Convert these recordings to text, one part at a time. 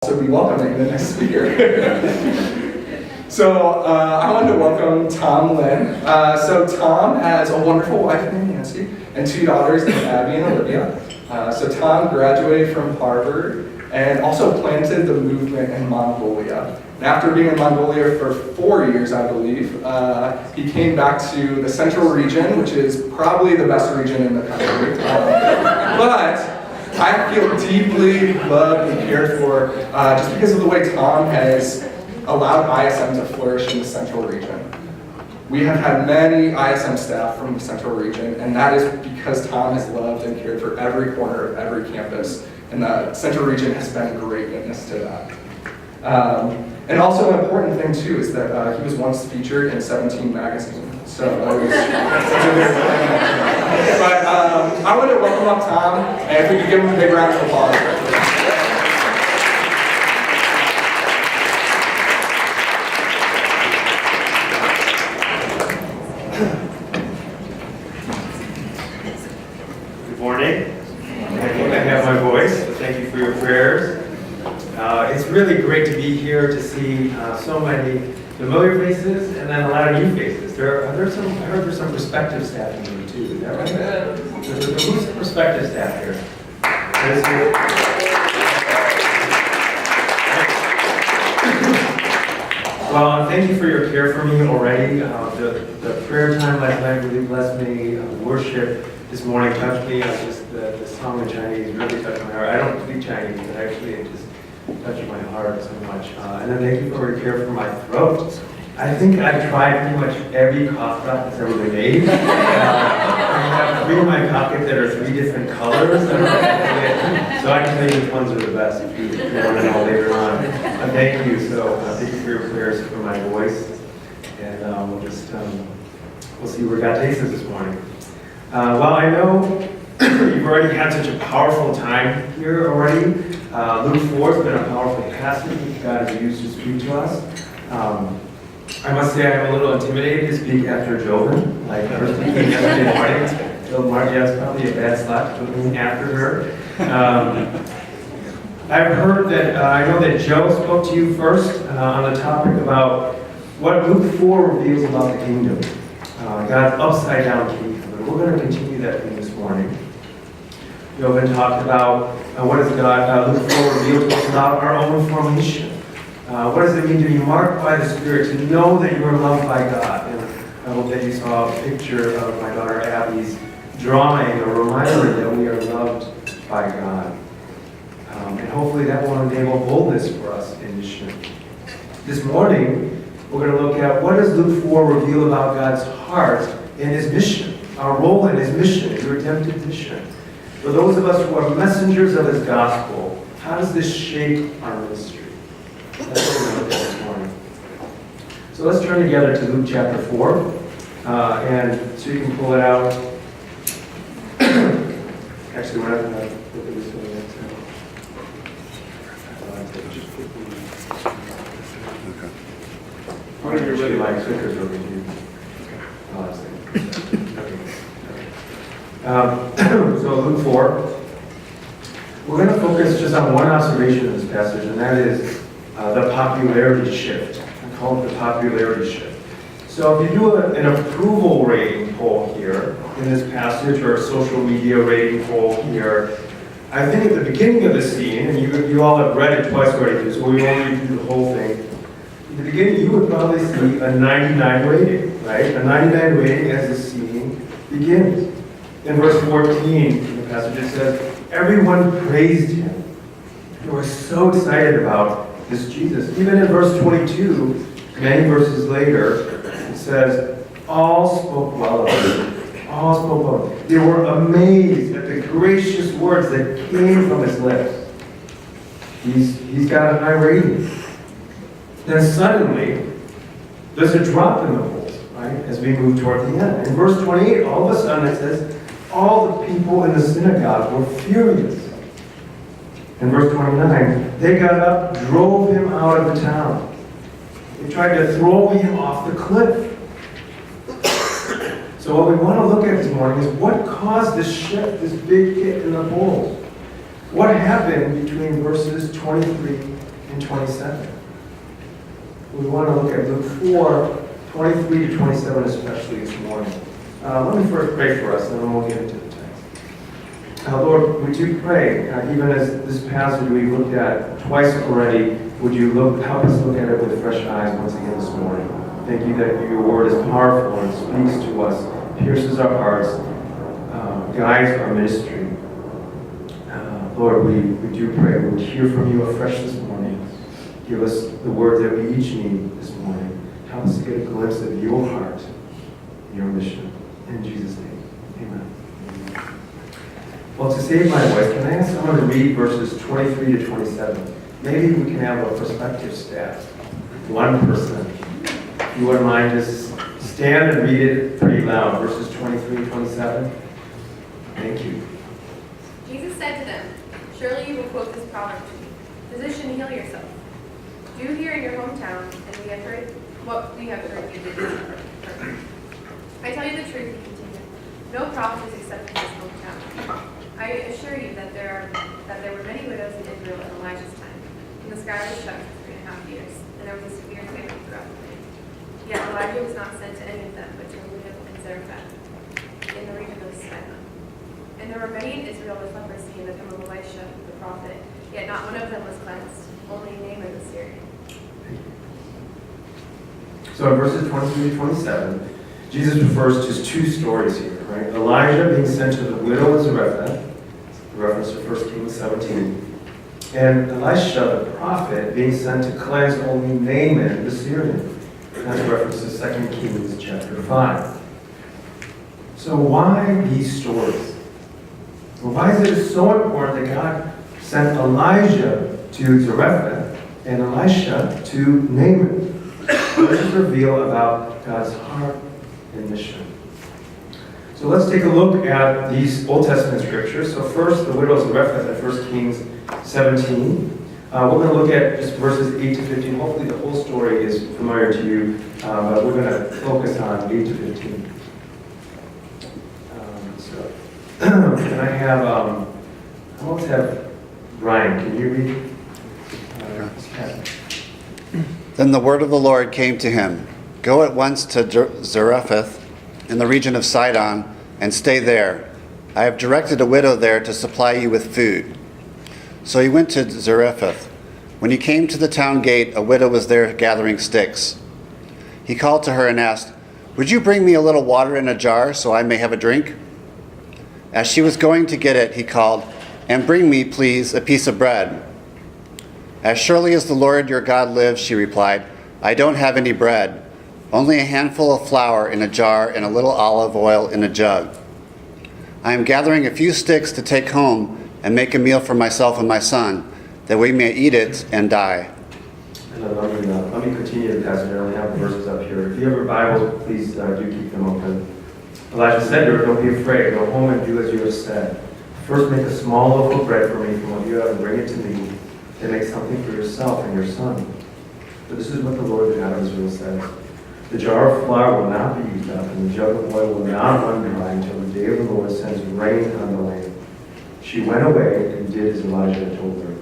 So we welcome the next speaker. So I wanted to welcome Tom Lynn. So Tom has a wonderful wife named Nancy and two daughters named Abby and Olivia. So Tom graduated from Harvard and also planted the movement in Mongolia. And after being in Mongolia for 4 years, I believe, he came back to the central region, which is probably the best region in the country. But I feel deeply loved and cared for just because of the way Tom has allowed ISM to flourish in the central region. We have had many ISM staff from the central region, and that is because Tom has loved and cared for every corner of every campus, and the central region has been a great witness to that. And also an important thing too is that he was once featured in 17 magazine. So that was but I want to welcome up Tom, and if we could give him a big round of applause. Good morning. I think I have my voice. Thank you for your prayers. It's really great to be here to see so many familiar faces and then a lot of new faces. I heard there's some prospective staff in here too. Is that right? Who's the prospective staff here? Well, thank you for your care for me already. The prayer time last night really blessed me. Worship this morning touched me. The song in Chinese really touched my heart. I don't speak Chinese, but actually it just touched my heart so much. And then thank you for your care for my throat. I think I've tried pretty much every cough drop that's ever been made. I have 3 in my pocket that are 3 different colors. So I can tell you which ones are the best if you want to know later on. Thank you. So thank you for your prayers for my voice. And we'll see where God takes us this morning. Well, I know you've already had such a powerful time here already. Luke 4 has been a powerful passage that God has used to speak to us. I must say I'm a little intimidated to speak after Jovan. Like I was speaking yesterday morning. So Margia's probably a bad slot to put me after her. I've heard that, I know that Joe spoke to you first on the topic about what Luke 4 reveals about the kingdom. God's upside down kingdom. And we're going to continue that theme this morning. Jovan talked about what does Luke 4 reveal to us about our own formation. What does it mean to be marked by the Spirit, to know that you are loved by God? And I hope that you saw a picture of my daughter Abby's drawing, a reminder that we are loved by God. And hopefully that will enable boldness for us in mission. This morning, we're going to look at what does Luke 4 reveal about God's heart and His mission, our role in His mission, His redemptive mission. For those of us who are messengers of His gospel, how does this shape our ministry? That's what we're going to look at this morning. So let's turn together to Luke chapter 4. And so you can pull it out. Actually, we're not going to look at this one yet. One of your really like stickers over here. So Luke 4. We're going to focus just on one observation of this passage, and that is the popularity shift. I call it the popularity shift. So if you do an approval rating poll here in this passage, or a social media rating poll here, I think at the beginning of the scene, and you all have read it twice already, so we won't read through the whole thing. In the beginning, you would probably see a 99 rating, right? A 99 rating as the scene begins. In verse 14 in the passage, it says, everyone praised Him. They were so excited about this Jesus. Even in verse 22, many verses later, it says, all spoke well of Him. All spoke well of Him. They were amazed at the gracious words that came from His lips. He's got a high rating. Then suddenly, there's a drop in the polls, right, as we move toward the end. In verse 28, all of a sudden it says, all the people in the synagogue were furious. In verse 29, they got up, drove Him out of the town. They tried to throw Him off the cliff. So what we want to look at this morning is what caused this shift, this big hit in the polls. What happened between verses 23 and 27. We want to look at Luke 4, 23 to 27 especially this morning. Let me first pray for us, and then we'll get into the text. Lord, would you pray, even as this passage we've looked at twice already, would you help us look at it with fresh eyes once again this morning. Thank you that your word is powerful and speaks to us, pierces our hearts, guides our ministry. Lord, we do pray we would hear from you afresh this morning. Give us the word that we each need this morning. Help us get a glimpse of your heart, your mission. In Jesus' name, amen. Well, to save my voice, can I ask someone to read verses 23 to 27? Maybe we can have a perspective staff. One person. If you wouldn't mind, just stand and read it pretty loud. Verses 23 to 27. Thank you. Jesus said to them, "Surely you will quote this proverb to me, 'Physician, heal yourself.' Do here in your hometown, and we have heard what we have heard you did. I tell you the truth," he continued. "No prophet is accepted in his hometown. I assure you that there were many widows in Israel in Elijah's time, and the sky was shut for 3.5 years, and there was a severe famine throughout the land. Yet Elijah was not sent to any of them, but to a widow in Zarephath, in the region of Sidon. And there were many in Israel with leprosy in the time of Elisha the prophet, yet not one of them was cleansed, only Naaman the Syrian." So in verses 23 to 27, Jesus refers to two stories here, right? Elijah being sent to the widow of Zarephath, reference to 1 Kings 17, and Elisha the prophet being sent to cleanse only Naaman the Syrian. That's reference to 2 Kings chapter 5. So why these stories? Well, why is it so important that God sent Elijah to Zarephath and Elisha to Naaman? What does it reveal about God's heart and mission? So let's take a look at these Old Testament scriptures. So first, the widow of Zarephath in 1 Kings 17. We're going to look at just verses 8 to 15. Hopefully the whole story is familiar to you, but we're going to focus on 8 to 15. Can I have, let's have Brian, can you read this passage? Then the word of the Lord came to him, "Go at once to Zarephath in the region of Sidon and stay there. I have directed a widow there to supply you with food." So he went to Zarephath. When he came to the town gate, a widow was there gathering sticks. He called to her and asked, "Would you bring me a little water in a jar so I may have a drink?" As she was going to get it, he called, "And bring me, please, a piece of bread." "As surely as the Lord your God lives," she replied, "I don't have any bread, only a handful of flour in a jar and a little olive oil in a jug. I am gathering a few sticks to take home and make a meal for myself and my son, that we may eat it and die." And then let me continue the passage. I only have the verses up here. If you have your Bibles, please do keep them open. Elijah said to her, "Don't be afraid. Go home and do as you have said. First make a small loaf of bread for me from what you have and bring it to me. Then make something for yourself and your son. For this is what the Lord, the God of Israel, says. The jar of flour will not be used up, and the jug of oil will not run dry until the day of the Lord sends rain on the land." She went away and did as Elijah had told her.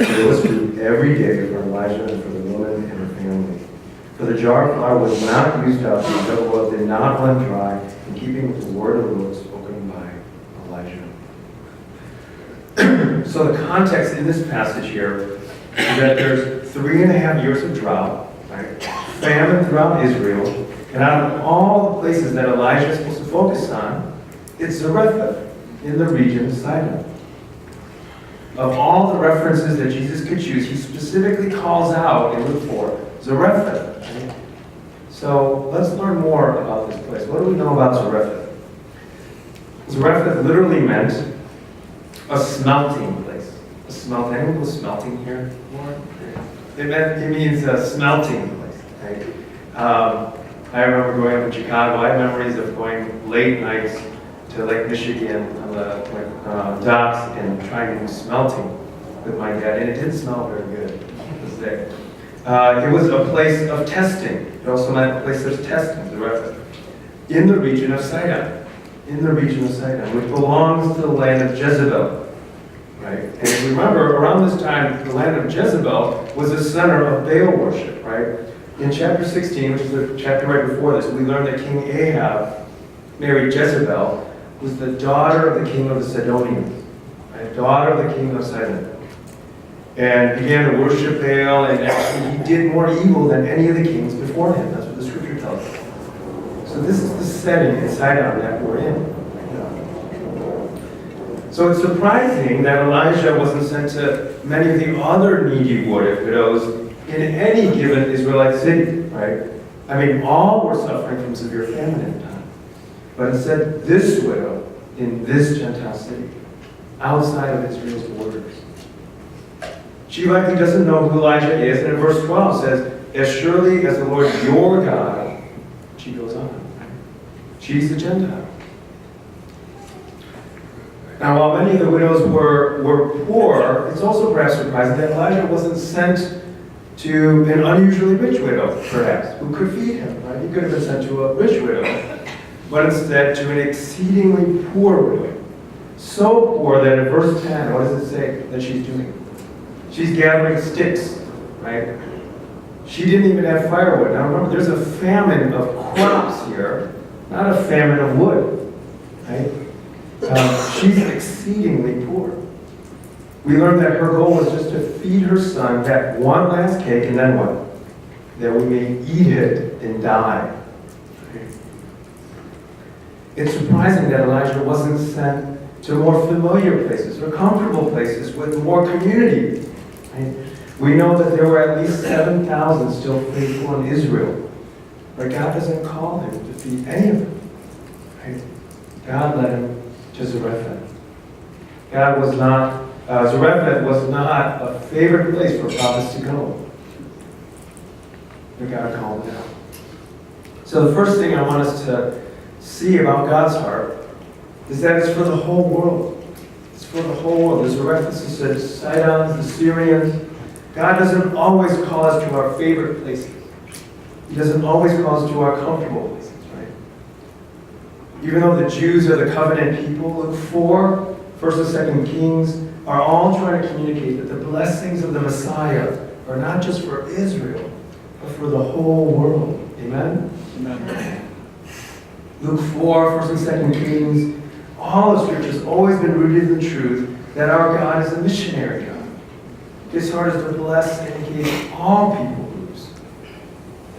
There was food every day for Elijah and for the woman and her family. For the jar of flour was not used up, and the jug of oil did not run dry, in keeping with the word of the Lord spoken by Elijah. So the context in this passage here is that there's 3.5 years of drought, right? Famine throughout Israel, and out of all the places that Elijah is supposed to focus on, it's Zarephath in the region of Sidon. Of all the references that Jesus could choose, he specifically calls out in Luke 4, Zarephath. Right? So let's learn more about this place. What do we know about Zarephath? Zarephath literally meant a smelting place. A smelting. Anyone go smelting here? It means a smelting place. Right? I remember growing up in Chicago. I have memories of going late nights to Lake Michigan on the docks and trying to do smelting with my dad, and it didn't smell very good. It was there. It was a place of testing. It also meant a place of testing, in the region of Sidon. In the region of Sidon, which belongs to the land of Jezebel. right? And if you remember, around this time, the land of Jezebel was the center of Baal worship, right? In chapter 16, which is the chapter right before this, we learned that King Ahab married Jezebel, who was the daughter of the king of the Sidonians, right? Daughter of the king of Sidon. And began to worship Baal, and actually he did more evil than any of the kings before him. That's what the scripture tells us. So this is the setting in Sidon that we're in right now. So it's surprising that Elijah wasn't sent to many of the other needy widows in any given Israelite city, right? I mean, all were suffering from severe famine at the time. But instead, this widow in this Gentile city, outside of Israel's borders, she likely doesn't know who Elijah is, and in verse 12 says, as surely as the Lord your God, she goes on. She's a Gentile. Now, while many of the widows were poor, it's also perhaps surprising that Elijah wasn't sent to an unusually rich widow, perhaps, who could feed him, right? He could have been sent to a rich widow, but instead to an exceedingly poor widow. So poor that in verse 10, what does it say that she's doing? She's gathering sticks, right? She didn't even have firewood. Now remember, there's a famine of crops here, not a famine of wood, right? She's exceedingly poor. We learned that her goal was just to feed her son that one last cake, and then what? That we may eat it and die. Okay. It's surprising that Elijah wasn't sent to more familiar places or comfortable places with more community. Right? We know that there were at least 7,000 still faithful in Israel, but God doesn't call him to feed any of them. Right? God led him to Zarephath. Zarephath was not a favorite place for prophets to go. But God called him out. So the first thing I want us to see about God's heart is that it's for the whole world. It's for the whole world. There's a reference to the Sidons, the Syrians. God doesn't always call us to our favorite places. He doesn't always call us to our comfortable places, right? Even though the Jews are the covenant people, Luke 4, 1st and 2nd Kings, are all trying to communicate that the blessings of the Messiah are not just for Israel, but for the whole world. Amen? Amen. Luke 4, 1st and 2nd Kings, all of Scripture has always been rooted in the truth that our God is a missionary God. His heart is to bless and engage all people groups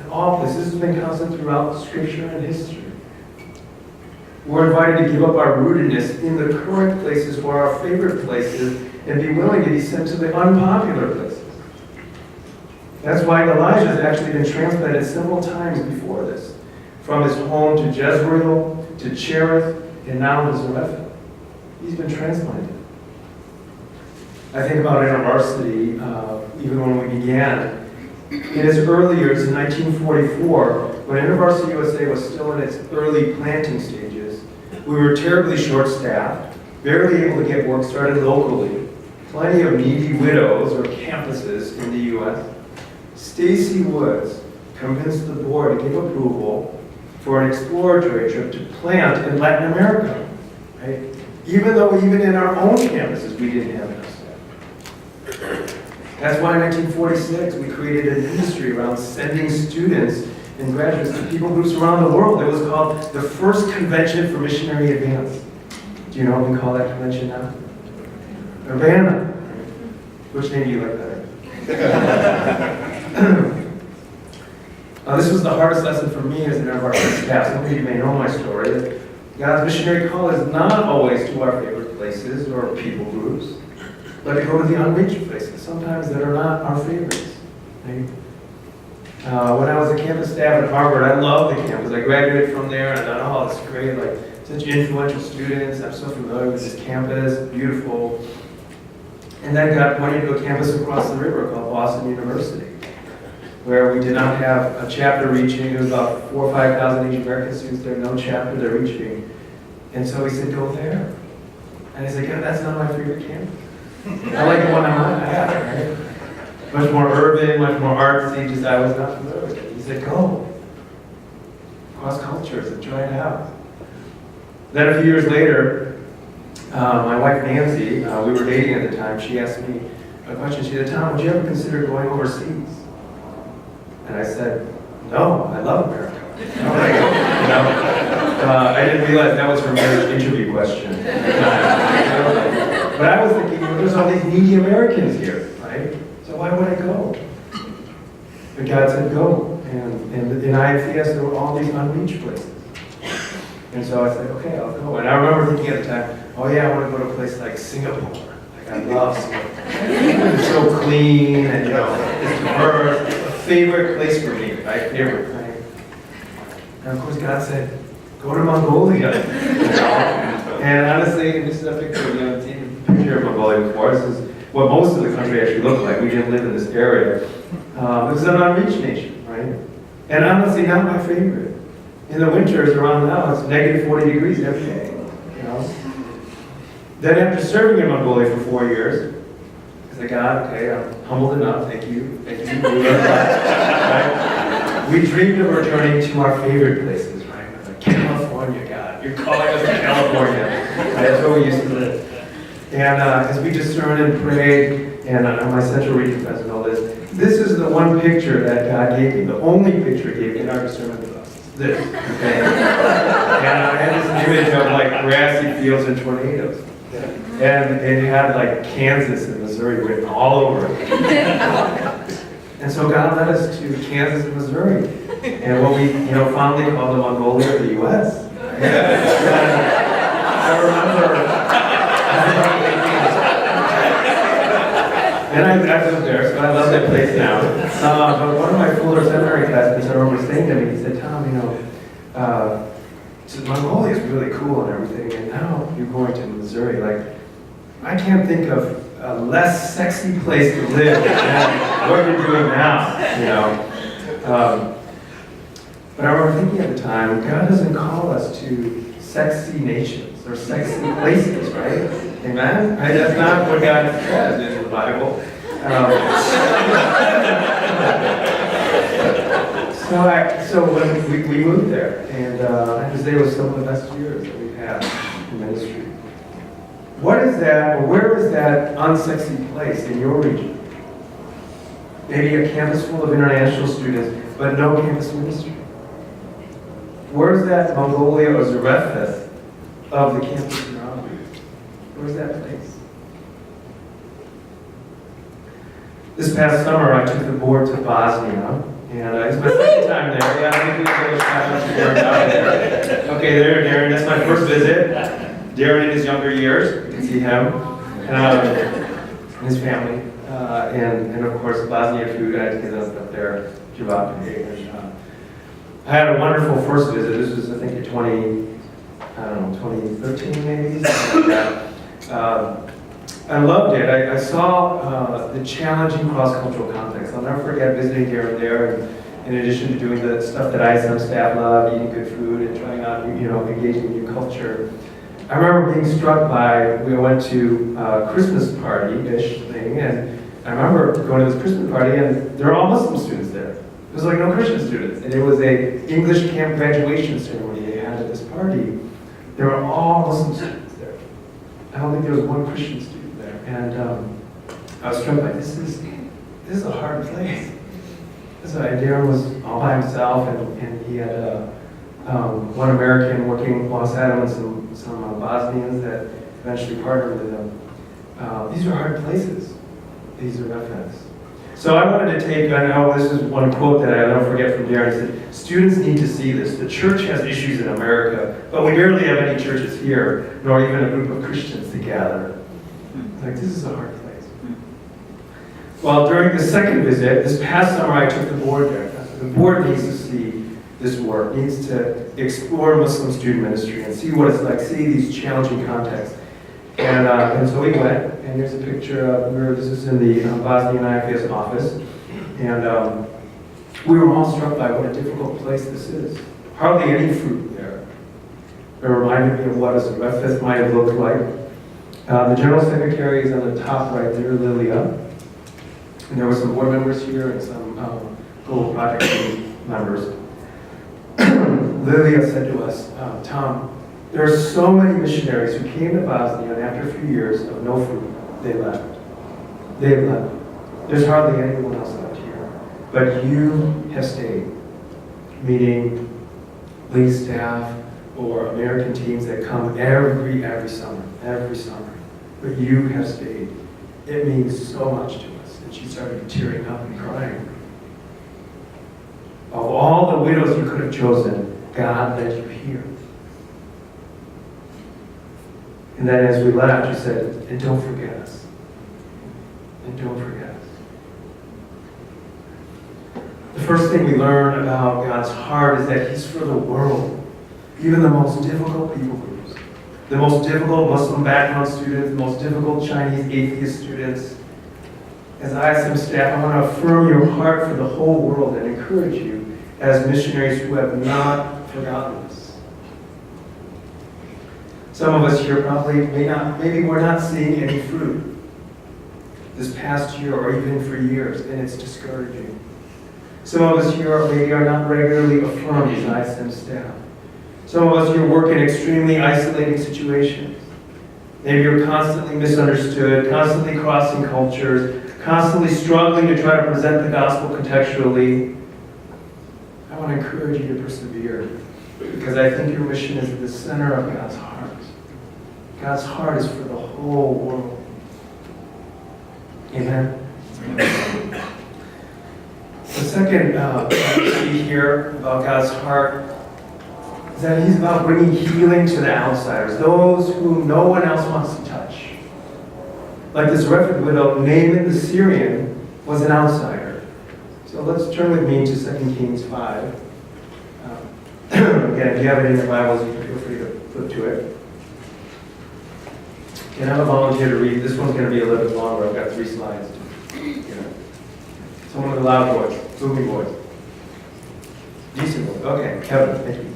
and all places. This has been constant throughout Scripture and history. We're invited to give up our rootedness in the current places or our favorite places and be willing to be sent to the unpopular places. That's why Elijah has actually been transplanted several times before this, from his home to Jezreel, to Cherith, and now to Zarephath. He's been transplanted. I think about InterVarsity, even when we began. In its early years, in 1944, when InterVarsity USA was still in its early planting stages, we were terribly short-staffed, barely able to get work started locally, plenty of needy widows or campuses in the U.S. Stacy Woods convinced the board to give approval for an exploratory trip to plant in Latin America, right? Even though even in our own campuses we didn't have enough staff. That's why in 1946 we created an industry around sending students and graduates to people groups around the world. It was called the First Convention for Missionary Advance. Do you know what we call that convention now? Urbana. Which name do you like better? This was the hardest lesson for me as an InterVarsity staff. Some of you may know my story. God's missionary call is not always to our favorite places or people groups, but to go to the unreached places, sometimes that are not our favorites. Right? When I was a campus staff at Harvard, I loved the campus. I graduated from there and I thought, oh, it's great, like such influential students. I'm so familiar with this campus, beautiful. And then got pointed to a campus across the river called Boston University, where we did not have a chapter reaching. There was about 4,000 or 5,000 Asian American students there, no chapter they're reaching. And so he said, go there. And I said, yeah, that's not my favorite campus. I like the one I'm at, right? Much more urban, much more artsy, just I was not familiar with it. He said, go. Cross cultures and try it out. Then a few years later, my wife Nancy, we were dating at the time, she asked me a question. She said, Tom, would you ever consider going overseas? And I said, no, I love America. I didn't realize that was her marriage interview question. But I was thinking, there's all these needy Americans here, right? So why would I go? But God said, go. And in IFES, there were all these unreached places. And so I said, okay, I'll go. And I remember thinking at the time, oh yeah, I want to go to a place like Singapore. Like, I love Singapore. It's so clean and, it's diverse. It's a favorite place for me, right? Favorite, right? And of course, God said, go to Mongolia. And honestly, this is a picture, I've seen a picture of Mongolia before. This is what most of the country actually looked like. We didn't live in this area. It was an unreached nation, right? And honestly, not my favorite. In the winters around now, it's negative 40 degrees every day, Then after serving in Mongolia for 4 years, I said, God, okay, I'm humbled enough, thank you. We learned that, right? We dreamed of returning to our favorite places, right? Like California, God, you're calling us to California. Right? That's where we used to live. And as we discerned and prayed, and my central region friends know this is the one picture that God gave me, the only picture He gave me in our discernment process. This, okay? And I had this image of like grassy fields and tornadoes. And it had like Kansas and Missouri written all over it. And so God led us to Kansas and Missouri. And what we, fondly call the Mongolia of the U.S. I remember, and I lived there, so I love that place now. But one of my Fuller Seminary classmates, I remember saying to me, he said, Tom, Mongolia is really cool and everything, and now you're going to Missouri. Like, I can't think of a less sexy place to live than what you're doing now, But I remember thinking at the time, God doesn't call us to sexy nations or sexy places, right? Amen? Right? That's not what God says in the Bible. So when we moved there, and I have to say it was some of the best years that we've had in ministry. What is that, or where is that unsexy place in your region? Maybe a campus full of international students, but no campus ministry. Where's that Mongolia or Zarephath of the campus around you? Where's that place? This past summer, I took the board to Bosnia, and it's my second time there. Yeah, I'm going to give a shout out to Darren down there. Okay, there, Darren, that's my first visit. Darren in his younger years, you can see him, and his family, and of course Bosnia food. I had to get us up there, Javapi. I had a wonderful first visit. This was, I think, in 2013 maybe, something like that. I loved it. I saw the challenging cross-cultural context. I'll never forget visiting here and there, and in addition to doing the stuff that ISM staff love, eating good food and trying out, engaging in new culture. I remember being struck by, we went to a Christmas party-ish thing, and I remember going to this Christmas party, and there were all Muslim students there. There was like no Christian students, and it was a English camp graduation ceremony they had at this party. There were all Muslim students there. I don't think there was one Christian student there, and I was struck by this is a hard place. Darren was all by himself, and he had one American working alongside him and some Bosnians that eventually partnered with him. These are hard places. These are references. So I wanted to take, I know this is one quote that I'll never forget from Darren. He said, students need to see this. The church has issues in America, but we barely have any churches here, nor even a group of Christians to gather. Like, this is a hard place. Well, during the second visit, this past summer, I took the board there. The board needs to see this work, needs to explore Muslim student ministry and see what it's like, see these challenging contexts. And so we went, and here's a picture of where this is in the Bosnian IFS office. And we were all struck by what a difficult place this is. Hardly any fruit there. It reminded me of what a Zarephath might have looked like. The general secretary is on the top right there, Lilia. And there were some board members here and some global project team members. Lilia said to us, Tom, There are so many missionaries who came to Bosnia, and after a few years of no food, they left. They left. There's hardly anyone else left here. But you have stayed, meaning lead staff or American teams that come every summer. But you have stayed. It means so much to us. And she started tearing up and crying. Of all the widows you could have chosen, God led you here. And then as we left, she said, and don't forget us. And don't forget us. The first thing we learn about God's heart is that He's for the world. Even the most difficult people groups. The most difficult Muslim background students, the most difficult Chinese atheist students. As ISM staff, I want to affirm your heart for the whole world and encourage you as missionaries who have not forgotten us. Some of us here probably maybe we're not seeing any fruit this past year or even for years, and it's discouraging. Some of us here maybe are not regularly affirmed as ISM staff. Some of us here work in extremely isolating situations. Maybe you're constantly misunderstood, constantly crossing cultures, constantly struggling to try to present the gospel contextually. I want to encourage you to persevere because I think your mission is at the center of God's heart. God's heart is for the whole world. Amen? The second see here about God's heart is that He's about bringing healing to the outsiders, those whom no one else wants to touch. Like this Zarephath widow, Naaman the Syrian was an outsider. So let's turn with me to 2 Kings 5. Again, if you have it in your Bibles, you can feel free to flip to it. And I'm a volunteer to read. This one's going to be a little bit longer. I've got 3 slides. Someone with a loud voice, booming voice. Decent voice. Okay, Kevin, thank you.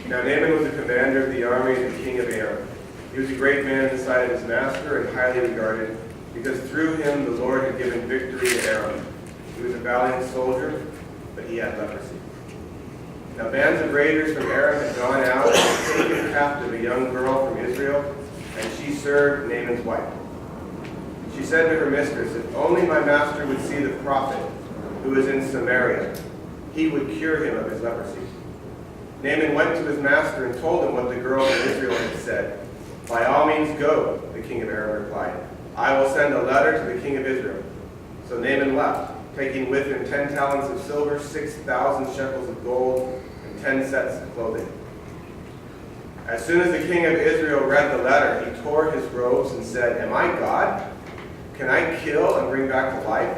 Now Naaman was the commander of the army of the king of Aram. He was a great man in the sight of his master and highly regarded, because through him the Lord had given victory to Aram. He was a valiant soldier, but he had leprosy. Now bands of raiders from Aram had gone out and had taken captive a young girl from Israel, and she served Naaman's wife. She said to her mistress, if only my master would see the prophet who is in Samaria, he would cure him of his leprosy. Naaman went to his master and told him what the girl from Israel had said. By all means go, the king of Aram replied. I will send a letter to the king of Israel. So Naaman left, taking with him 10 talents of silver, 6,000 shekels of gold, and 10 sets of clothing. As soon as the king of Israel read the letter, he tore his robes and said, am I God? Can I kill and bring back to life?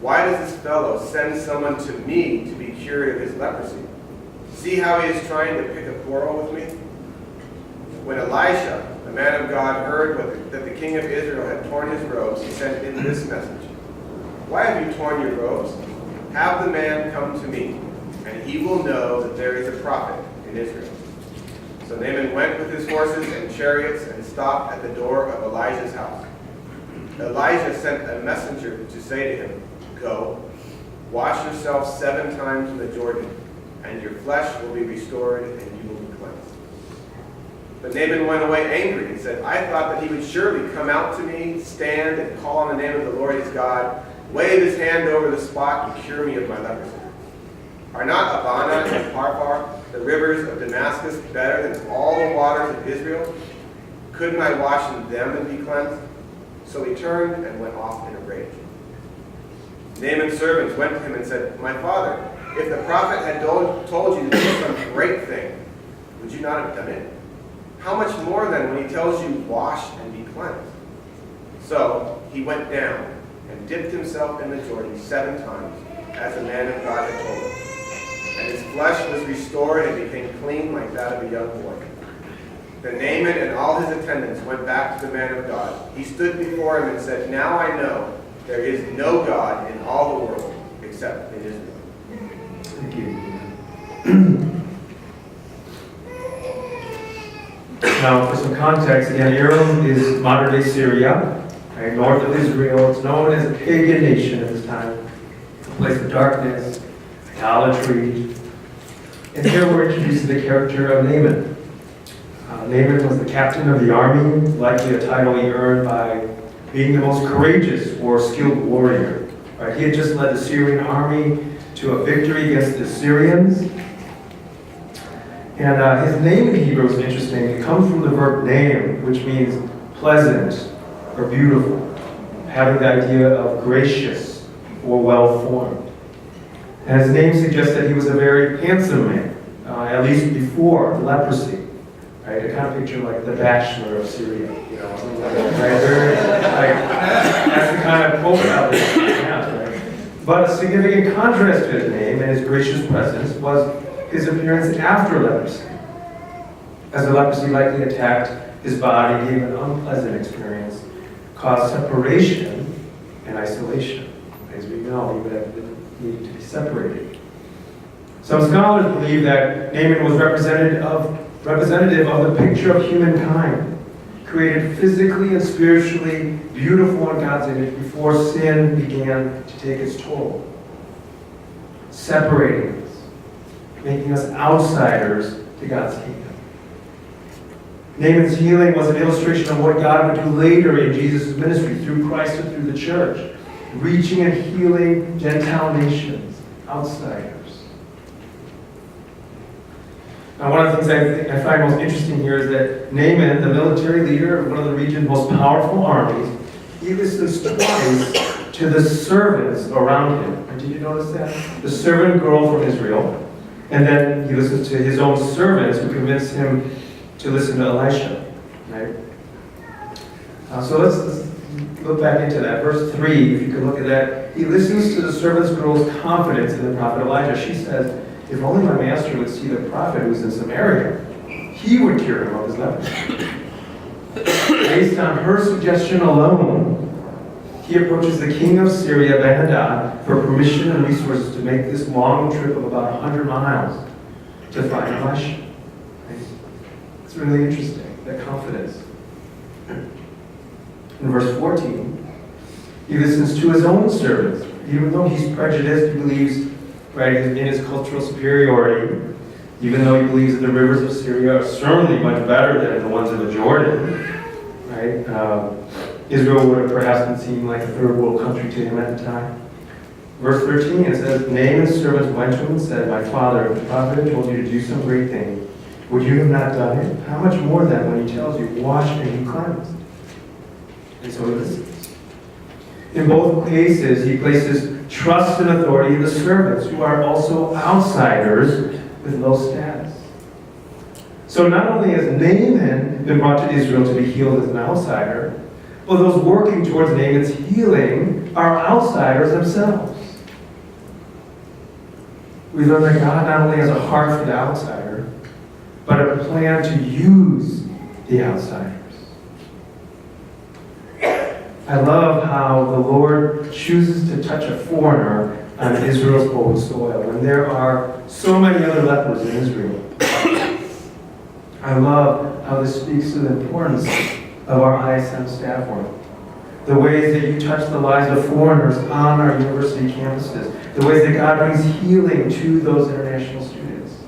Why does this fellow send someone to me to be cured of his leprosy? See how he is trying to pick a quarrel with me? When Elisha, the man of God, heard that the king of Israel had torn his robes, he sent in this message. Why have you torn your robes? Have the man come to me, and he will know that there is a prophet in Israel. So Naaman went with his horses and chariots and stopped at the door of Elijah's house. Elijah sent a messenger to say to him, go, wash yourself 7 times in the Jordan, and your flesh will be restored and you will be cleansed. But Naaman went away angry and said, I thought that he would surely come out to me, stand and call on the name of the Lord his God, wave his hand over the spot and cure me of my leprosy. Are not Abana and Pharpar, the rivers of Damascus, better than all the waters of Israel? Couldn't I wash in them and be cleansed? So he turned and went off in a rage. Naaman's servants went to him and said, my father, if the prophet had told you to do some great thing, would you not have done it? How much more then when he tells you, wash and be cleansed? So he went down and dipped himself in the Jordan 7 times, as the man of God had told him. And his flesh was restored and became clean like that of a young boy. Then Naaman and all his attendants went back to the man of God. He stood before him and said, now I know there is no God in all the world except in Israel. Thank you. Now, for some context, again, Aram is modern-day Syria, right, north of Israel. It's known as a pagan nation at this time, a place of darkness, idolatry. And here we're introduced to the character of Naaman. Naaman was the captain of the army, likely a title he earned by being the most courageous or skilled warrior. Right? He had just led the Syrian army to a victory against the Syrians. And his name in Hebrew is interesting. It comes from the verb naim, which means pleasant or beautiful, having the idea of gracious or well-formed. And his name suggests that he was a very handsome man, at least before leprosy. Right? I kind of picture like the Bachelor of Syria, you know, something like that. Right? Very, like, that's the kind of profile that he has, right? But a significant contrast to his name and his gracious presence was his appearance after leprosy. As the leprosy likely attacked his body, gave an unpleasant experience, caused separation and isolation. As we know, he would have needed to be separated. Some scholars believe that Naaman was representative of the picture of humankind, created physically and spiritually beautiful in God's image before sin began to take its toll, separating us, making us outsiders to God's kingdom. Naaman's healing was an illustration of what God would do later in Jesus' ministry through Christ and through the church, reaching and healing Gentile nations, outsiders. Now, one of the things I find most interesting here is that Naaman, the military leader of one of the region's most powerful armies, he listens twice to the servants around him. And did you notice that? The servant girl from Israel. And then he listens to his own servants who convince him to listen to Elisha. Right? So let's look back into that. Verse 3, if you can look at that. He listens to the servant's girl's confidence in the prophet Elijah. She says, if only my master would see the prophet who's in Samaria, he would cure him of his leprosy. Based on her suggestion alone, he approaches the king of Syria, Ben-Hadad, for permission and resources to make this long trip of about 100 miles to find Elisha. Right? It's really interesting, that confidence. In verse 14, he listens to his own servants. Even though he's prejudiced, he believes in his cultural superiority, even though he believes that the rivers of Syria are certainly much better than the ones of the Jordan. Right? Israel would have perhaps been seen like a third world country to him at the time. Verse 13, it says, Naaman's servants went to him and said, my father, the prophet told you to do some great thing. Would you have not done it? How much more then when he tells you, wash and be cleansed? And so he listens. In both cases, he places trust and authority in the servants, who are also outsiders with low status. So not only has Naaman been brought to Israel to be healed as an outsider, but those working towards Naaman's healing are outsiders themselves. We learn that God not only has a heart for the outsider, but a plan to use the outsiders. I love how the Lord chooses to touch a foreigner on Israel's own soil when there are so many other lepers in Israel. I love how this speaks to the importance of our ISM staff work. The ways that you touch the lives of foreigners on our university campuses. The ways that God brings healing to those international students.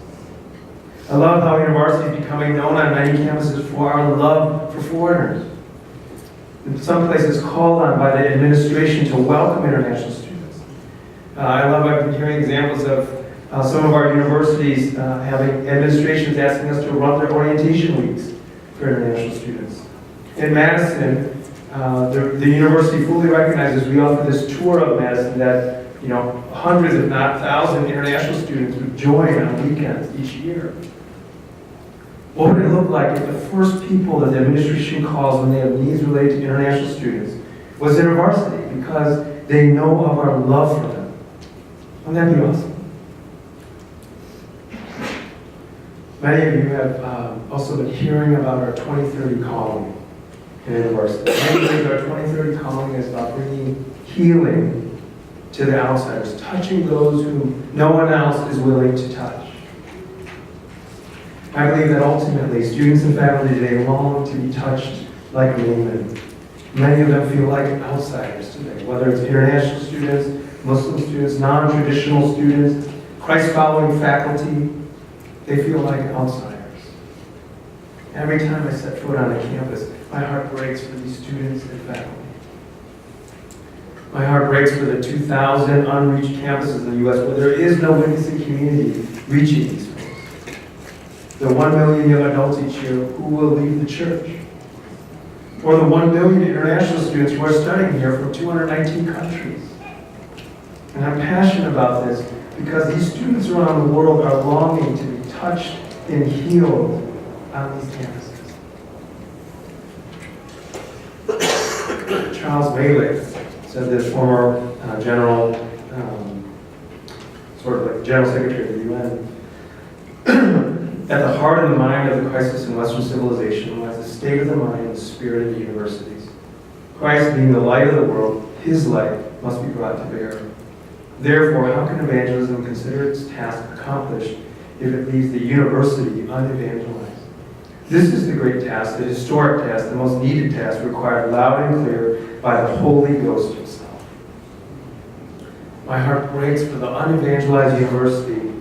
I love how InterVarsity is becoming known on many campuses for our love for foreigners. In some places called on by the administration to welcome international students. I've been hearing examples of some of our universities having administrations asking us to run their orientation weeks for international students. In Madison, the university fully recognizes we offer this tour of Madison that hundreds, if not thousands, international students would join on weekends each year. What would it look like if the first people that the administration calls when they have needs related to international students was InterVarsity, because they know of our love for them? Wouldn't that be awesome? Many of you have also been hearing about our 2030 calling in InterVarsity. Many believe our 2030 calling is about bringing healing to the outsiders, touching those whom no one else is willing to touch. I believe that ultimately students and faculty today long to be touched like Naaman. Many of them feel like outsiders today, whether it's international students, Muslim students, non-traditional students, Christ-following faculty, They feel like outsiders. Every time I set foot on a campus, my heart breaks for these students and faculty. My heart breaks for the 2,000 unreached campuses in the U.S. where there is no witnessing community reaching these folks. The 1 million young adults each year who will leave the church. Or the 1 million international students who are studying here from 219 countries. And I'm passionate about this because these students around the world are longing to be touched and healed on these campuses. Charles Bailey said this, former general, sort of like general secretary of the UN, at the heart and the mind of the crisis in Western civilization lies the state of the mind and the spirit of the universities. Christ being the light of the world, his light must be brought to bear. Therefore, how can evangelism consider its task accomplished if it leaves the university unevangelized? This is the great task, the historic task, the most needed task required loud and clear by the Holy Ghost himself. My heart breaks for the unevangelized university.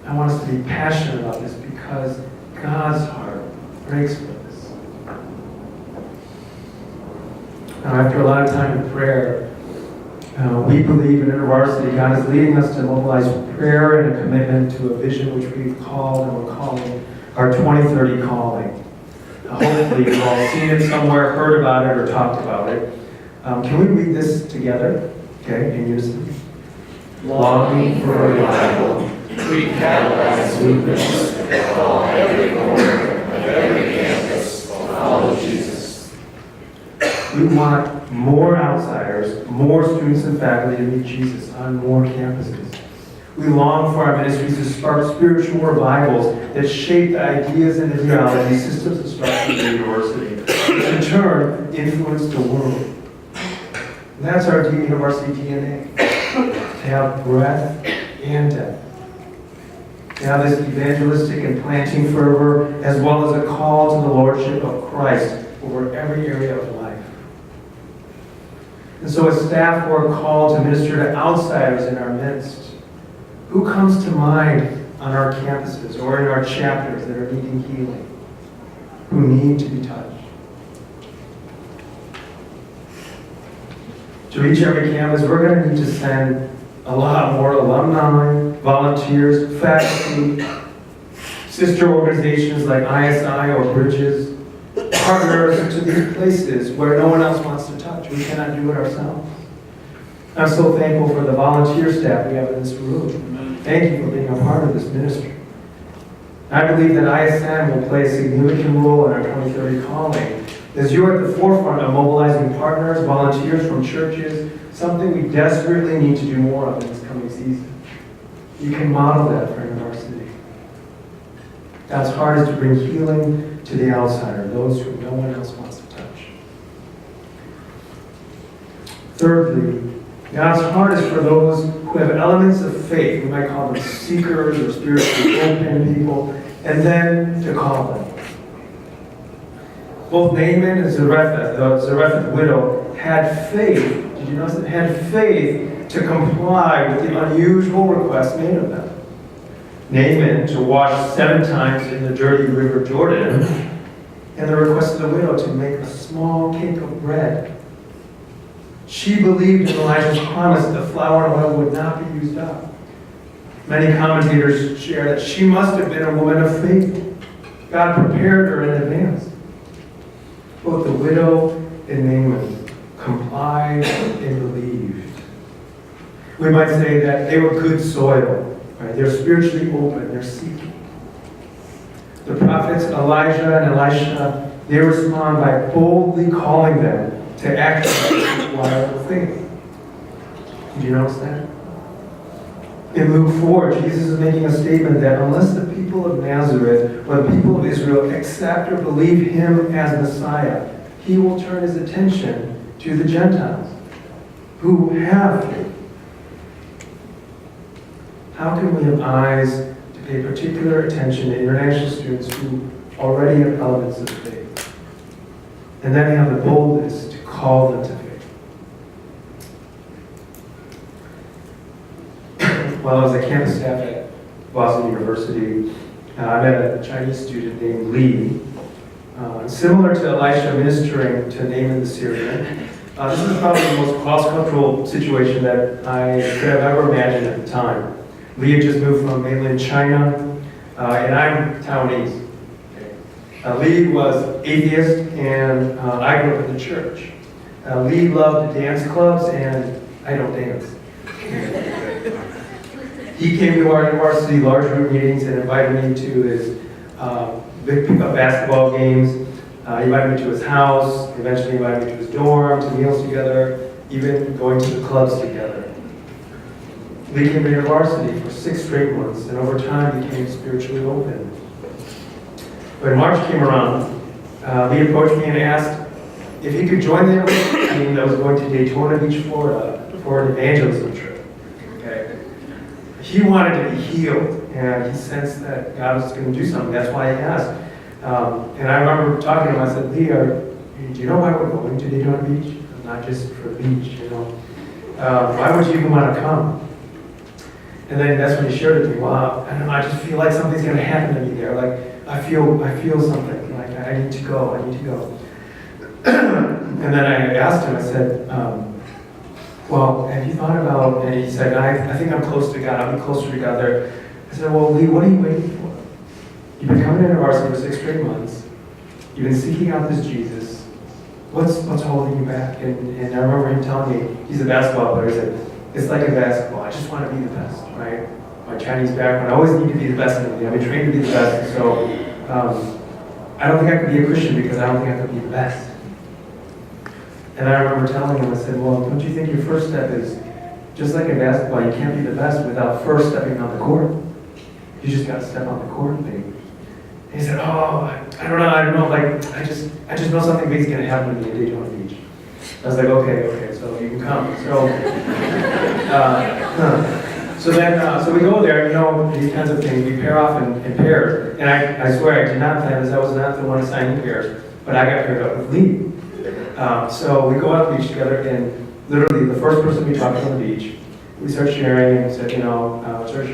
I want us to be passionate about this because God's heart breaks for this. Now, after a lot of time in prayer, we believe in InterVarsity, God is leading us to mobilize prayer and a commitment to a vision which we've called and we're calling our 2030 calling. Hopefully you've all seen it somewhere, heard about it, or talked about it. Can we read this together? Okay, in unison. Longing for a revival, we catalyze movements that call every corner of every campus to follow Jesus. we want more outsiders, more students and faculty to meet Jesus on more campuses. We long for our ministries to spark spiritual revivals that shape the ideas and ideologies, systems and structures of the university, which in turn influence the world. And that's our InterVarsity DNA, to have breadth and depth. To have this evangelistic and planting fervor, as well as a call to the lordship of Christ over every area of life. And so as staff, we're called to minister to outsiders in our midst. Who comes to mind on our campuses or in our chapters that are needing healing? Who need to be touched? To reach every campus, we're going to need to send a lot more alumni, volunteers, faculty, sister organizations like ISI or Bridges, partners to these places where no one else wants to touch. We cannot do it ourselves. I'm so thankful for the volunteer staff we have in this room. Thank you for being a part of this ministry. I believe that ISM will play a significant role in our 2030 calling, as you're at the forefront of mobilizing partners, volunteers from churches, something we desperately need to do more of in this coming season. You can model that for InterVarsity. God's heart is to bring healing to the outsider, those who no one else wants to touch. Thirdly, God's heart is for those who have elements of faith. We might call them seekers or spiritually open people, and then to call them. Both Naaman and Zarephath, the Zarephath widow, had faith. Did you notice that? Had faith to comply with the unusual request made of them. Naaman to wash 7 times in the dirty river Jordan, and the request of the widow to make a small cake of bread. She believed in Elijah's promise that the flour and oil would not be used up. Many commentators share that she must have been a woman of faith. God prepared her in advance. Both the widow and Naaman complied and believed. We might say that they were good soil. Right? They're spiritually open. They're seeking. The prophets Elijah and Elisha, they respond by boldly calling them to act in wild faith. Did you notice that? In Luke 4, Jesus is making a statement that unless the people of Nazareth or the people of Israel accept or believe him as Messiah, he will turn his attention to the Gentiles who have faith. How can we have eyes to pay particular attention to international students who already have elements of faith, and then have the boldness to call them to faith? While I was a campus staff at Boston University, I met a Chinese student named Li. Similar to Elisha ministering to Naaman the Syrian, this is probably the most cross-cultural situation that I could have ever imagined at the time. Li had just moved from mainland China, and I'm Taiwanese. Li was atheist, and I grew up in the church. Li loved dance clubs, and I don't dance. He came to our InterVarsity large group meetings and invited me to his big pickup basketball games. He invited me to his house, eventually invited me to his dorm, to meals together, even going to the clubs together. Lee came to InterVarsity for 6 straight months, and over time became spiritually open. When March came around, Lee approached me and asked if he could join the team that was going to Daytona Beach, Florida, for an evangelism trip. Okay? He wanted to be healed, and he sensed that God was going to do something. That's why he asked. And I remember talking to him. I said, Lee, do you know why we're going to Daytona Beach? Not just for the beach, you know. Why would you even want to come? And then that's when he shared with me, well, I don't know, I just feel like something's going to happen to me there. Like, I feel something. Like, I need to go. And then I asked him, I said, well, have you thought about, and he said, I think I'm close to God. I'll be closer to God there. I said, well, Lee, what are you waiting for? You've been coming to InterVarsity for 6 straight months. You've been seeking out this Jesus. What's holding you back? And I remember him telling me, he's a basketball player. He said, it's like a basketball. I just want to be the best, right? My Chinese background, I always need to be the best in it. I've been trained to be the best. And so I don't think I could be a Christian because I don't think I could be the best. And I remember telling him, I said, well, don't you think your first step is, just like in basketball, you can't be the best without first stepping on the court. You just got to step on the court, baby. And he said, oh, I don't know, like, I just know something big's going to happen to me in Daytona Beach. I was like, okay, so you can come. So we go there, you know, these kinds of things. We pair off in pairs. And I swear, I did not plan this. I was not the one assigning pairs. But I got paired up with Lee. So we go out to the beach together, and literally the first person we talked to on the beach, we start sharing, and we said, start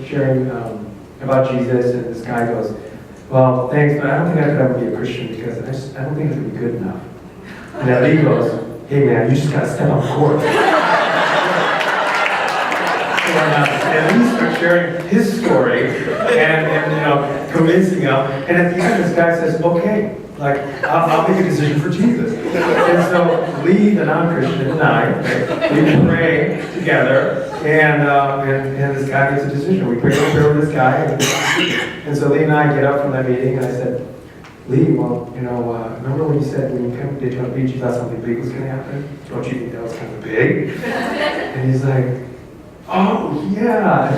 sharing about Jesus, and this guy goes, well, thanks, but I don't think I could ever be a Christian because I don't think I could be good enough. And then Lee goes, hey man, you just gotta step on the court. And Lee starts sharing his story and convincing him. And at the end, this guy says, okay, like, I'll make a decision for Jesus. And so Lee, the non-Christian, and I, we pray together, and this guy makes a decision. We pray over this guy, and so Lee and I get up from that meeting, and I said, Lee, well, remember when you said when you come to Daytona Beach, you thought something big was going to happen? Don't you think that was kind of big? And he's like, oh, yeah.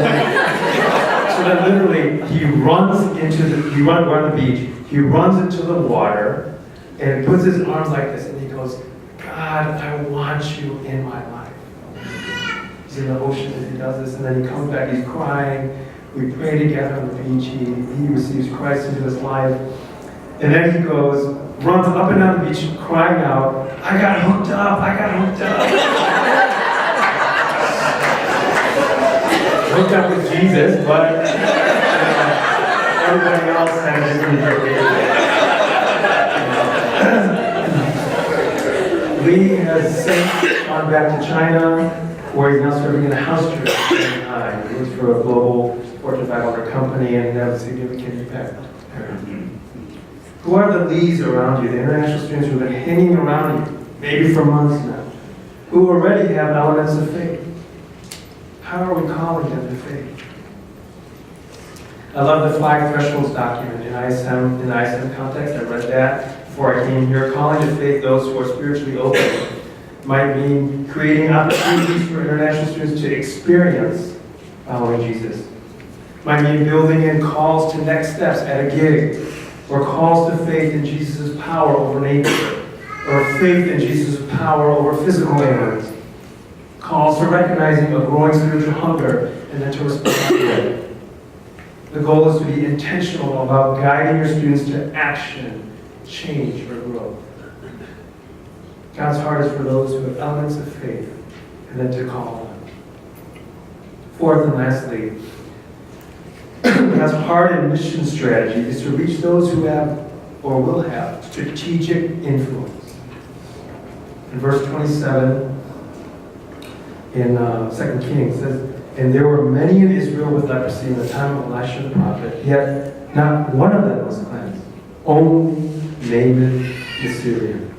So then literally, he runs on the beach, he runs into the water, and puts his arms like this, and he goes, God, I want you in my life. He's in the ocean, and he does this, and then he comes back, he's crying. We pray together on the beach, he receives Christ into his life. And then he runs up and down the beach, crying out, I got hooked up. Hooked up with Jesus, but everybody else had different Lee has since gone back to China, where he's now serving in a house church. He works for a global Fortune 500 company and has a significant impact. Who are the Lees around you, the international students who have been hanging around you, maybe for months now, who already have elements of faith? How are we calling them to faith? I love the 5 thresholds document in ISM context. I read that before I came here. Calling to faith those who are spiritually open might mean creating opportunities for international students to experience following Jesus. Might mean building in calls to next steps at a gig, or calls to faith in Jesus' power over nature, or faith in Jesus' power over physical ailments. Calls to recognizing a growing spiritual hunger and then to respond to it. The goal is to be intentional about guiding your students to action, change, or growth. God's heart is for those who have elements of faith and then to call on them. Fourth and lastly, God's heart and mission strategy is to reach those who have or will have strategic influence. In verse 27 in 2 Kings, it says, "And there were many in Israel with leprosy in the time of Elisha the prophet, yet not one of them was cleansed, only Naaman the Syrian."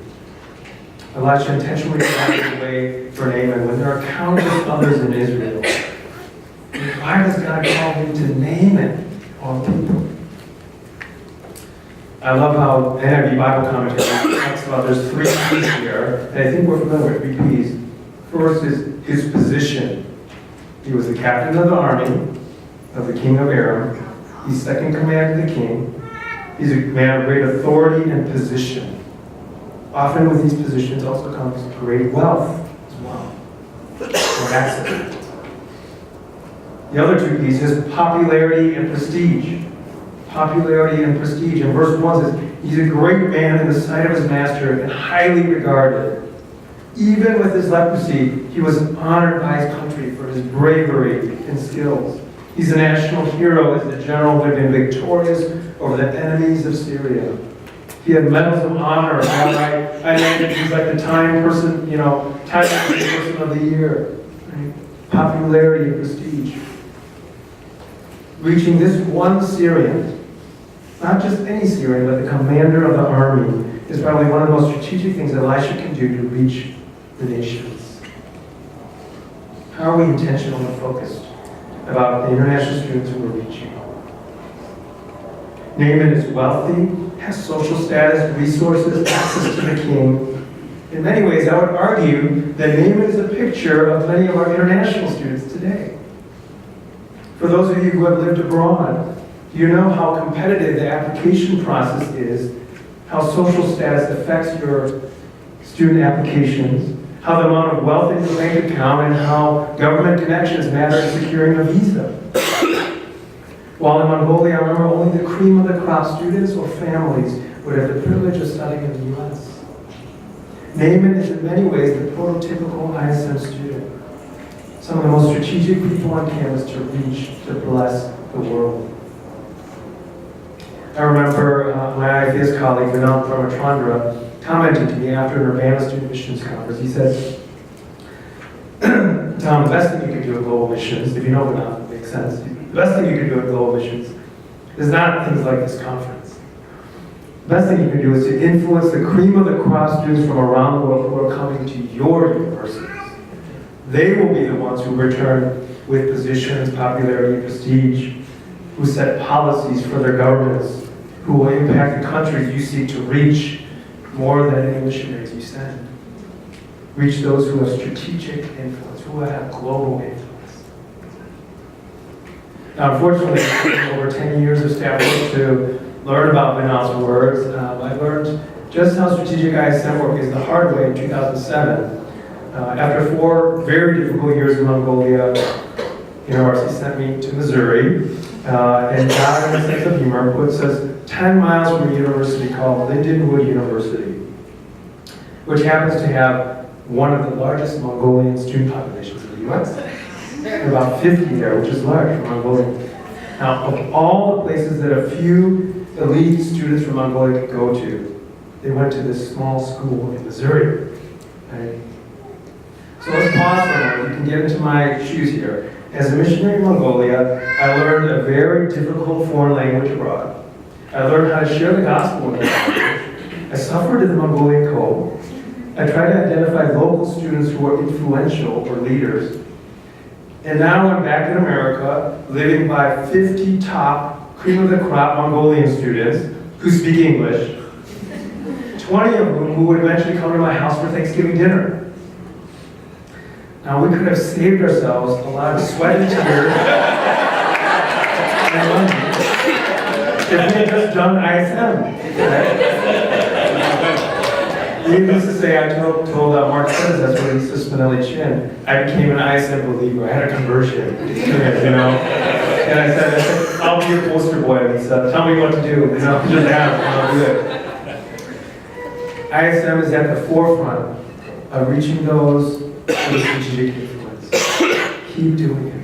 Elisha intentionally provided a way for Naaman when there are countless others in Israel. Why does God call him to Naaman all people? I love how NIV Bible commentary talks about there's three P's here, and I think we're familiar with three P's. First is his position. He was the captain of the army of the king of Aram. He's second command to the king. He's a man of great authority and position. Often with these positions also comes great wealth as well, or access. The other two P's is popularity and prestige. Popularity and prestige. In verse 1 says, he's a great man in the sight of his master and highly regarded. Even with his leprosy, he was honored by his country for his bravery and skills. He's a national hero as the general who had been victorious over the enemies of Syria. He had medals of honor. I named he's like the Time person, Time person of the year. Right? Popularity and prestige. Reaching this one Syrian, not just any Syrian, but the commander of the army, is probably one of the most strategic things that Elisha can do to reach the nations. How are we intentional and focused about the international students who we're reaching? Naaman is wealthy, has social status, resources, access to the king. In many ways, I would argue that Naaman is a picture of many of our international students today. For those of you who have lived abroad, you know how competitive the application process is, how social status affects your student applications, how the amount of wealth in your bank account, and how government connections matter in securing a visa. While in Mongolia, I remember only the cream of the crop students or families would have the privilege of studying in the U.S. Naaman is in many ways the prototypical ISM student. Some of the most strategic people on campus to reach, to bless the world. I remember my IFS colleague, Vinod Pramachandra, commented to me after an Urbana Student Missions Conference. He said, Tom, the best thing you can do at Global Missions, if you know Vinod, it makes sense. The best thing you can do at Global Missions is not things like this conference. The best thing you can do is to influence the cream of the crop students from around the world who are coming to your universities. They will be the ones who return with positions, popularity, prestige, who set policies for their governments, who will impact the countries you seek to reach more than any missionaries you send. Reach those who have strategic influence, who have global influence. Now, unfortunately, over 10 years of staff work to learn about Vinod's words, I learned just how strategic ISM work is the hard way in 2007. After 4 very difficult years in Mongolia, InterVarsity sent me to Missouri, and God, in a sense of humor, puts us 10 miles from a university called Lindenwood University, which happens to have one of the largest Mongolian student populations in the U.S. There are about 50 there, which is large for Mongolia. Now, of all the places that a few elite students from Mongolia could go to, they went to this small school in Missouri. Right? So let's pause for a moment. You can get into my shoes here. As a missionary in Mongolia, I learned a very difficult foreign language abroad. I learned how to share the gospel in the language. I suffered in the Mongolian code. I tried to identify local students who were influential or leaders. And now I'm back in America, living by 50 top cream of the crop Mongolian students who speak English, 20 of whom who would eventually come to my house for Thanksgiving dinner. Now, we could have saved ourselves a lot of sweat and tears and money if we had just done ISM. Needless to say, I told Mark Curtis, that's what he says, Spinelli Chin, I became an ISM believer. I had a conversion, And I said, I'll be your poster boy. And he said, tell me what to do, just ask, and I'll do it. ISM is at the forefront of reaching those with strategic influence. Keep doing it.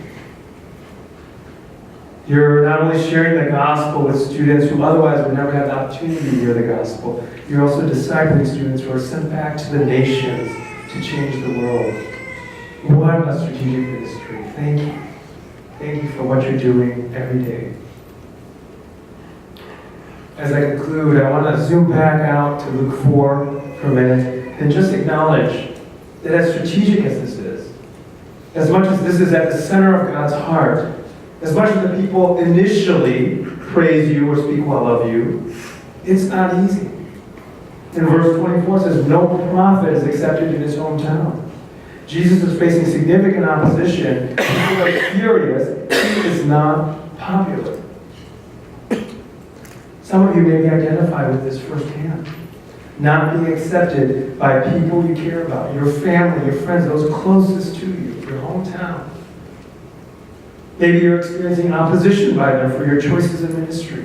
You're not only sharing the gospel with students who otherwise would never have the opportunity to hear the gospel, you're also discipling students who are sent back to the nations to change the world. What a strategic ministry. Thank you. Thank you for what you're doing every day. As I conclude, I want to zoom back out to Luke 4 for a minute and just acknowledge that as strategic as this is, as much as this is at the center of God's heart, as much as the people initially praise you or speak well of you, it's not easy. In verse 24 it says, no prophet is accepted in his hometown. Jesus is facing significant opposition. People are furious. He is not popular. Some of you maybe identify with this firsthand. Not being accepted by people you care about, your family, your friends, those closest to you, your hometown. Maybe you're experiencing opposition by them for your choices in ministry.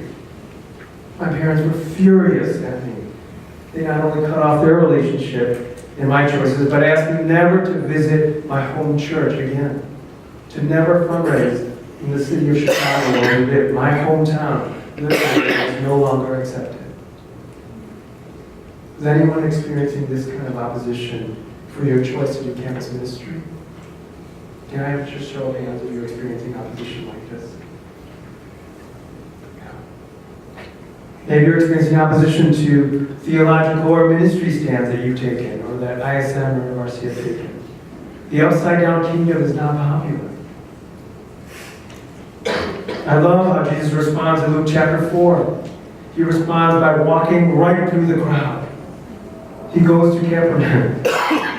My parents were furious at me. They not only cut off their relationship in my choices, but asked me never to visit my home church again. To never fundraise in the city of Chicago where we live, my hometown. This is no longer accepted. Is anyone experiencing this kind of opposition for your choice to do campus ministry? Can I have just show of hands if you're experiencing opposition like this? Yeah. Maybe you're experiencing opposition to theological or ministry stands that you've taken, or that ISM or InterVarsity have taken. The upside-down kingdom is not popular. I love how Jesus responds in Luke chapter 4. He responds by walking right through the crowd. He goes to Capernaum.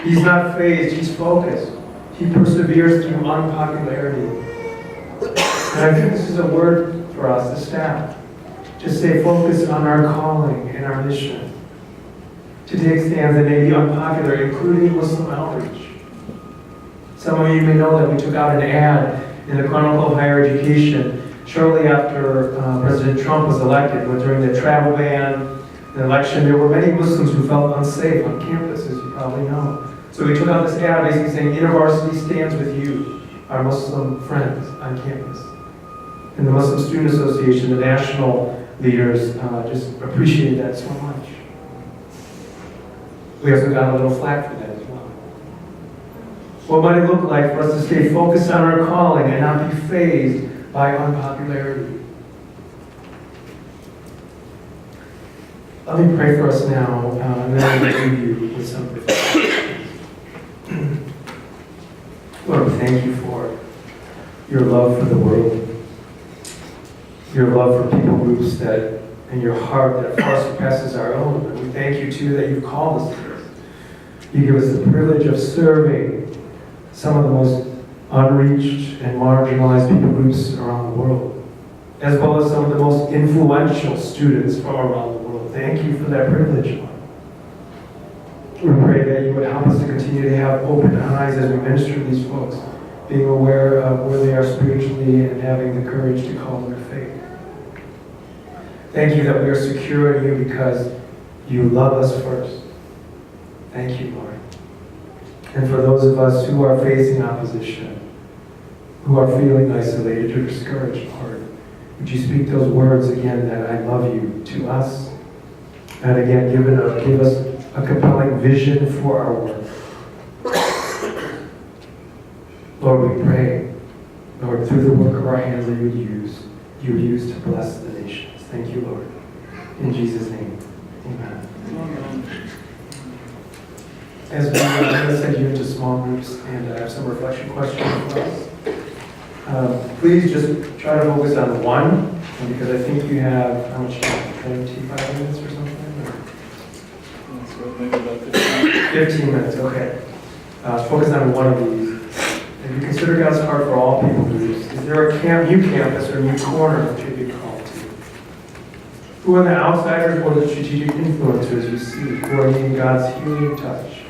He's not fazed, he's focused. He perseveres through unpopularity. And I think this is a word for us, the staff, to stay focused on our calling and our mission. To take stands that may be unpopular, including Muslim outreach. Some of you may know that we took out an ad in the Chronicle of Higher Education shortly after President Trump was elected. During the travel ban, the election, there were many Muslims who felt unsafe on campus, as you probably know. So we took out this ad basically saying, InterVarsity stands with you, our Muslim friends on campus. And the Muslim Student Association, the national leaders, just appreciated that so much. We also got a little flack for that as well. What might it look like for us to stay focused on our calling and not be fazed by unpopularity? Let me pray for us now, and then I'll leave you with some reflections. Lord, we thank you for your love for the world, your love for people groups that, and your heart that far surpasses our own. And we thank you, too, that you've called us to this. You give us the privilege of serving some of the most unreached and marginalized people groups around the world, as well as some of the most influential students from around the world. Thank you for that privilege, Lord. We pray that you would help us to continue to have open eyes as we minister to these folks, being aware of where they are spiritually and having the courage to call their faith. Thank you that we are secure in you because you love us first. Thank you, Lord. And for those of us who are facing opposition, who are feeling isolated or discouraged, Lord, would you speak those words again that I love you to us? And again, give us a compelling vision for our work. Lord, we pray, Lord, through the work of our hands that you would use to bless the nations. Thank you, Lord. In Jesus' name, amen. As we send you into small groups and I have some reflection questions for us, please just try to focus on one, because I think you have, how much time? 25 minutes or something? Maybe about 15. 15 minutes, okay. Focus on one of these. If you consider God's heart for all people groups, is there a new campus or new corner that you'd be called to? Who are the outsiders or the strategic influencers you see who are needing God's healing touch?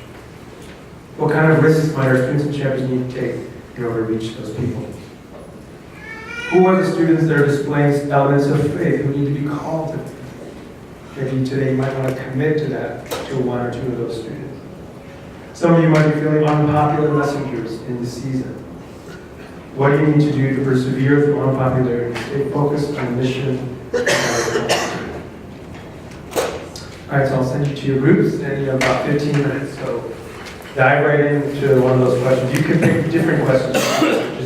What kind of risks might our students and chapters need to take in order to reach those people? Who are the students that are displaying elements of faith who need to be called to faith? Maybe today you might want to commit to that, to one or two of those students. Some of you might be feeling unpopular messengers in this season. What do you need to do to persevere through unpopularity? Stay focused on mission. All right, so I'll send you to your groups, and you have about 15 minutes. So dive right into one of those questions. You can pick different questions.